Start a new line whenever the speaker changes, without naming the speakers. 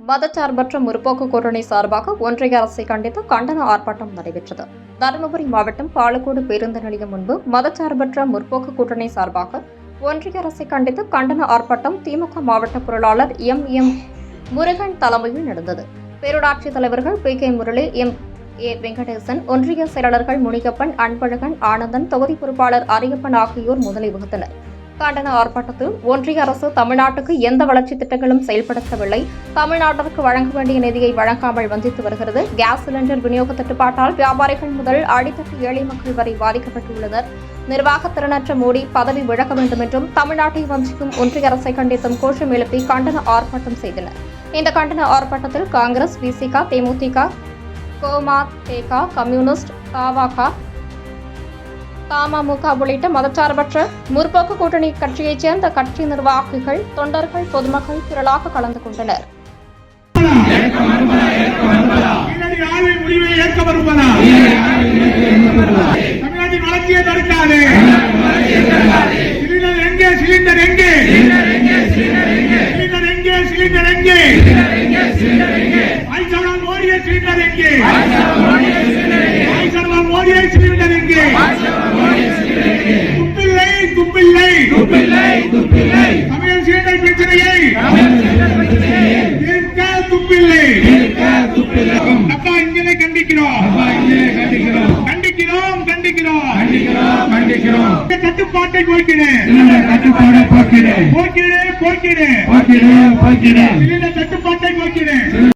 மதச்சார்பற்ற முற்போக்கு கூட்டணி சார்பாக ஒன்றிய அரசை கண்டித்து கண்டன ஆர்ப்பாட்டம் நடைபெற்றது. தருமபுரி மாவட்டம் பாலக்கோடு பேருந்து நிலையம் முன்பு மதச்சார்பற்ற முற்போக்கு கூட்டணி சார்பாக ஒன்றிய அரசை கண்டித்து கண்டன ஆர்ப்பாட்டம் திமுக மாவட்ட பொருளாளர் எம் முருகன் தலைமையில் நடந்தது. பேரூராட்சி தலைவர்கள் பி.கே. முரளி, எம்.ஏ. வெங்கடேசன், ஒன்றிய செயலாளர்கள் முனியப்பன், அன்பழகன், ஆனந்தன், தொகுதி பொறுப்பாளர் அரியப்பன் ஆகியோர் முன்னிலை வகித்தனர். கண்டன ஆர்ப்பாட்டத்தில் ஒன்றிய அரசு தமிழ்நாட்டுக்கு எந்த வளர்ச்சி திட்டங்களும் செயல்படுத்தவில்லை, தமிழ்நாட்டிற்கு வழங்க வேண்டிய நிதியை வழங்காமல் வஞ்சித்து வருகிறது, கேஸ் சிலிண்டர் விநியோக தட்டுப்பாட்டால் வியாபாரிகள் முதல் அடித்தட்டு ஏழை மக்கள் வரை பாதிக்கப்பட்டுள்ளனர், நிர்வாக திறனற்ற மோடி பதவி விலக வேண்டும் என்றும் தமிழ்நாட்டை வஞ்சிக்கும் ஒன்றிய அரசை கண்டித்தும் கோஷம் எழுப்பி கண்டன ஆர்ப்பாட்டம் செய்தனர். இந்த கண்டன ஆர்ப்பாட்டத்தில் காங்கிரஸ், விசிக, தேமுதிக, கோமதேக, கம்யூனிஸ்ட், தவாக, தமுக உள்ளிட்ட மதச்சார்பற்ற முற்போக்கு கூட்டணி கட்சியைச் சேர்ந்த கட்சி நிர்வாகிகள், தொண்டர்கள், பொதுமக்கள் திரளாக கலந்து கொண்டனர்.
கட்டுப்பாட்டை போக்கிறேன், கட்டுப்பாட்டை போக்கிறேன்.